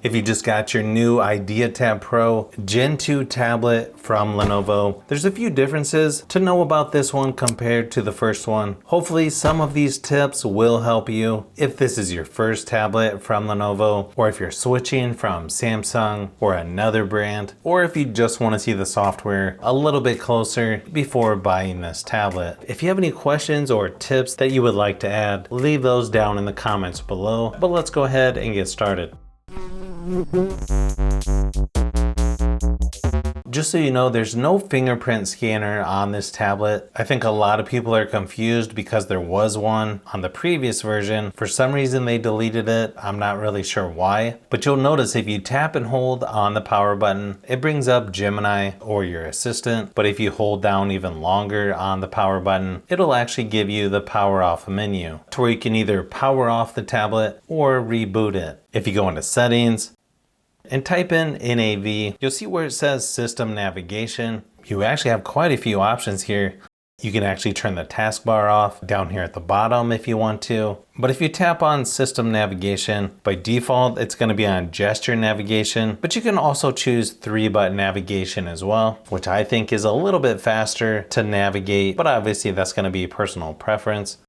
If you just got your new IdeaTab Pro Gen 2 tablet from Lenovo, there's a few differences to know about this one compared to the first one. Hopefully some of these tips will help you if this is your first tablet from Lenovo, or if you're switching from Samsung or another brand, or if you just want to see the software a little bit closer before buying this tablet. If you have any questions or tips that you would like to add, leave those down in the comments below, but let's go ahead and get started. Just so you know, there's no fingerprint scanner on this tablet. I think a lot of people are confused because there was one on the previous version. For some reason they deleted it. I'm not really sure why, but you'll notice if you tap and hold on the power button, it brings up Gemini or your assistant. But if you hold down even longer on the power button, it'll actually give you the power off menu to where you can either power off the tablet or reboot it. If you go into settings and type in NAV, you'll see where it says system navigation. You actually have quite a few options here. You can actually turn the taskbar off down here at the bottom if you want to. But if you tap on system navigation, by default, it's going to be on gesture navigation, but you can also choose 3-button navigation as well, which I think is a little bit faster to navigate, but obviously that's going to be personal preference.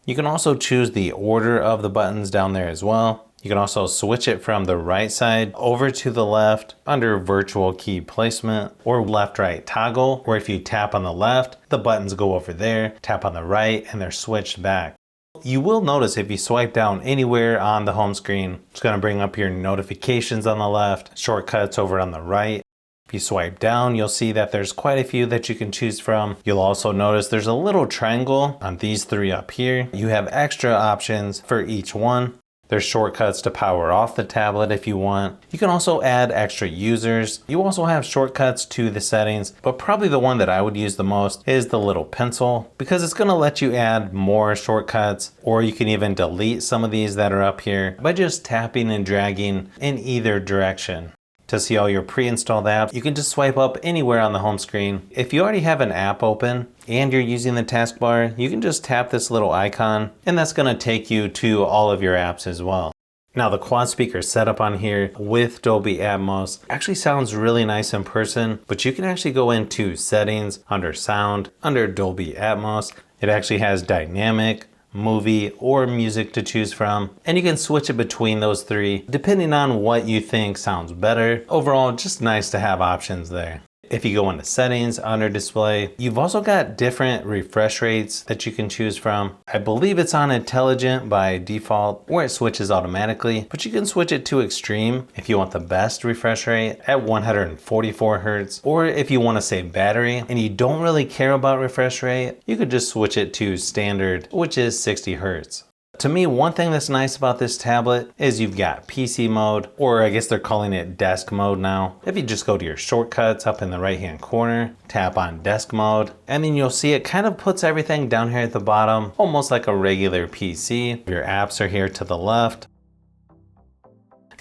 You can also choose the order of the buttons down there as well. You can also switch it from the right side over to the left under virtual key placement, or left-right toggle, where if you tap on the left, the buttons go over there, tap on the right, and they're switched back. You will notice if you swipe down anywhere on the home screen, it's going to bring up your notifications on the left, shortcuts over on the right. If you swipe down, you'll see that there's quite a few that you can choose from. You'll also notice there's a little triangle on these 3 up here. You have extra options for each one. There's shortcuts to power off the tablet if you want. You can also add extra users. You also have shortcuts to the settings, but probably the one that I would use the most is the little pencil, because it's going to let you add more shortcuts, or you can even delete some of these that are up here by just tapping and dragging in either direction. To see all your pre-installed apps, you can just swipe up anywhere on the home screen. If you already have an app open and you're using the taskbar, you can just tap this little icon and that's going to take you to all of your apps as well. Now the quad speaker setup on here with Dolby Atmos actually sounds really nice in person, but you can actually go into settings, under sound, under Dolby Atmos. It actually has dynamic, movie, or music to choose from, and you can switch it between those 3 depending on what you think sounds better. Overall, just nice to have options there. If you go into settings under display, you've also got different refresh rates that you can choose from. I believe it's on intelligent by default, where it switches automatically, but you can switch it to extreme if you want the best refresh rate at 144 Hz, or if you want to save battery and you don't really care about refresh rate, you could just switch it to standard, which is 60 Hz. To me, one thing that's nice about this tablet is you've got PC mode, or I guess they're calling it desk mode now. If you just go to your shortcuts up in the right hand corner, tap on desk mode, and then you'll see it kind of puts everything down here at the bottom, almost like a regular PC. Your apps are here to the left.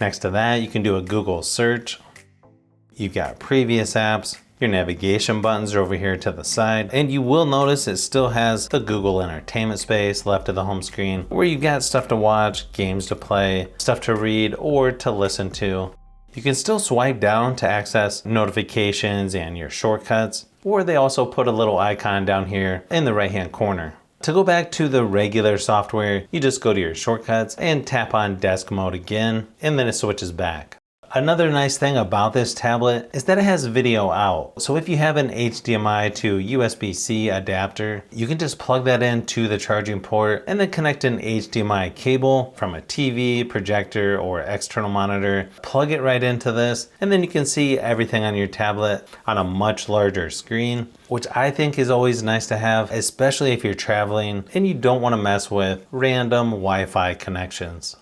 Next to that, you can do a Google search. You've got previous apps. Your navigation buttons are over here to the side, and you will notice it still has the Google Entertainment space left of the home screen, where you've got stuff to watch, games to play, stuff to read, or to listen to. You can still swipe down to access notifications and your shortcuts, or they also put a little icon down here in the right hand corner. To go back to the regular software, you just go to your shortcuts and tap on desk mode again, and then it switches back. Another nice thing about this tablet is that it has video out. So if you have an HDMI to USB-C adapter, you can just plug that into the charging port and then connect an HDMI cable from a TV, projector, or external monitor. Plug it right into this, and then you can see everything on your tablet on a much larger screen, which I think is always nice to have, especially if you're traveling and you don't want to mess with random Wi-Fi connections.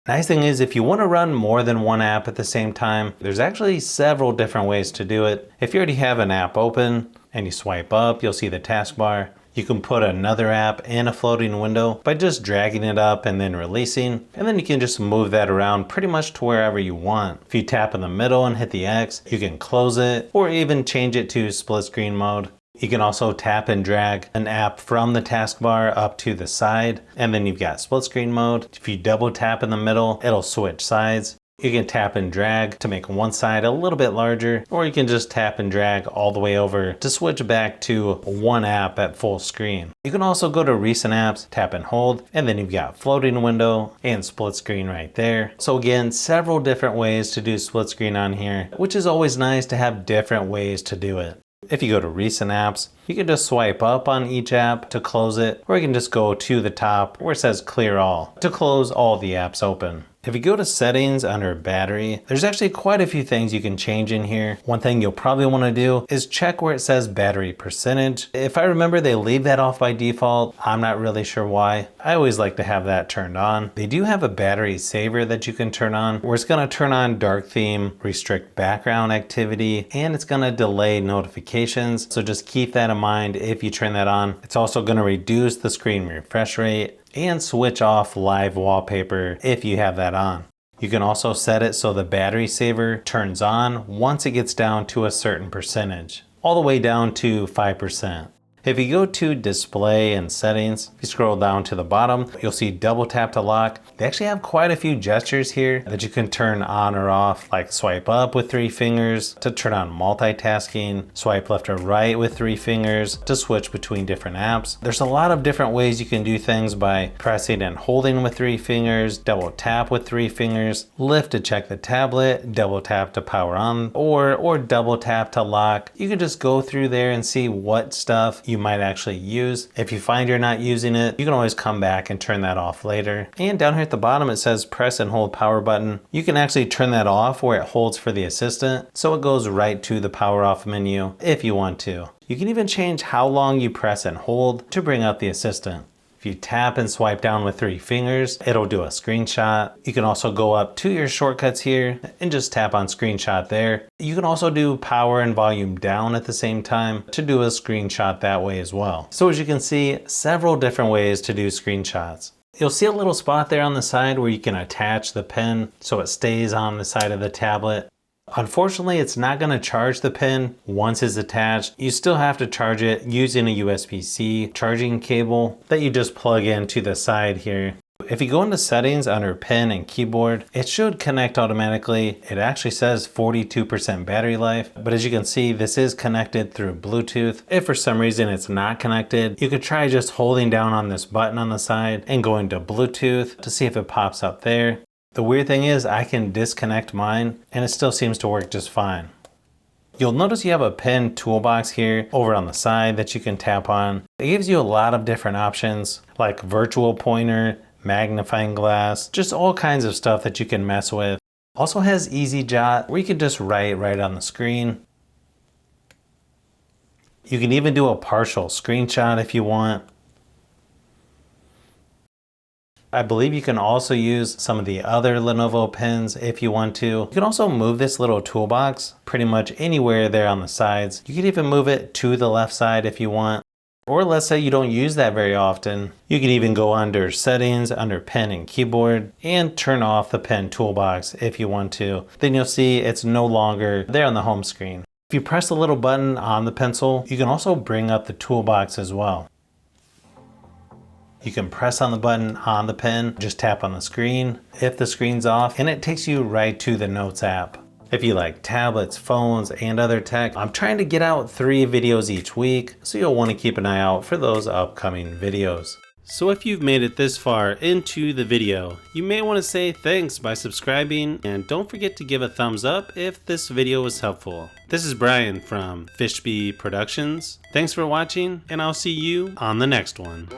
Nice thing is, if you want to run more than one app at the same time, there's actually several different ways to do it. If you already have an app open and you swipe up, you'll see the taskbar. You can put another app in a floating window by just dragging it up and then releasing, and then you can just move that around pretty much to wherever you want. If you tap in the middle and hit the X, you can close it or even change it to split screen mode. You can also tap and drag an app from the taskbar up to the side, and then you've got split screen mode. If you double tap in the middle, it'll switch sides. You can tap and drag to make one side a little bit larger, or you can just tap and drag all the way over to switch back to one app at full screen. You can also go to recent apps, tap and hold, and then you've got floating window and split screen right there. So again, several different ways to do split screen on here, which is always nice to have different ways to do it. If you go to recent apps, you can just swipe up on each app to close it, or you can just go to the top where it says clear all to close all the apps open. If you go to settings under battery, there's actually quite a few things you can change in here. One thing you'll probably want to do is check where it says battery percentage. If I remember, they leave that off by default. I'm not really sure why. I always like to have that turned on. They do have a battery saver that you can turn on, where it's going to turn on dark theme, restrict background activity, and it's going to delay notifications. So just keep that in mind if you turn that on. It's also going to reduce the screen refresh rate and switch off live wallpaper if you have that on. You can also set it so the battery saver turns on once it gets down to a certain percentage, all the way down to 5%. If you go to display and settings, if you scroll down to the bottom, you'll see double tap to lock. They actually have quite a few gestures here that you can turn on or off, like swipe up with 3 fingers to turn on multitasking, swipe left or right with 3 fingers to switch between different apps. There's a lot of different ways you can do things by pressing and holding with 3 fingers, double tap with 3 fingers, lift to check the tablet, double tap to power on, or double tap to lock. You can just go through there and see what stuff you might actually use. If you find you're not using it, you can always come back and turn that off later. And down here at the bottom, it says press and hold power button. You can actually turn that off where it holds for the assistant, so it goes right to the power off menu if you want to. You can even change how long you press and hold to bring up the assistant. If you tap and swipe down with 3 fingers, it'll do a screenshot. You can also go up to your shortcuts here and just tap on screenshot there. You can also do power and volume down at the same time to do a screenshot that way as well. So as you can see, several different ways to do screenshots. You'll see a little spot there on the side where you can attach the pen so it stays on the side of the tablet. Unfortunately, it's not going to charge the pen once it's attached. You still have to charge it using a USB-C charging cable that you just plug into the side here. If you go into settings under pen and keyboard, it should connect automatically. It actually says 42% battery life, but as you can see, this is connected through Bluetooth. If for some reason it's not connected, you could try just holding down on this button on the side and going to Bluetooth to see if it pops up there. The weird thing is I can disconnect mine and it still seems to work just fine. You'll notice you have a pen toolbox here over on the side that you can tap on. It gives you a lot of different options like virtual pointer, magnifying glass, just all kinds of stuff that you can mess with. Also has Easy Jot where you can just write right on the screen. You can even do a partial screenshot if you want. I believe you can also use some of the other Lenovo pens if you want to. You can also move this little toolbox pretty much anywhere there on the sides. You can even move it to the left side if you want. Or let's say you don't use that very often. You can even go under settings, under pen and keyboard, and turn off the pen toolbox if you want to. Then you'll see it's no longer there on the home screen. If you press the little button on the pencil, you can also bring up the toolbox as well. You can press on the button on the pen, just tap on the screen if the screen's off, and it takes you right to the Notes app. If you like tablets, phones, and other tech, I'm trying to get out 3 videos each week, so you'll want to keep an eye out for those upcoming videos. So if you've made it this far into the video, you may want to say thanks by subscribing, and don't forget to give a thumbs up if this video was helpful. This is Brian from Fishbee Productions. Thanks for watching, and I'll see you on the next one.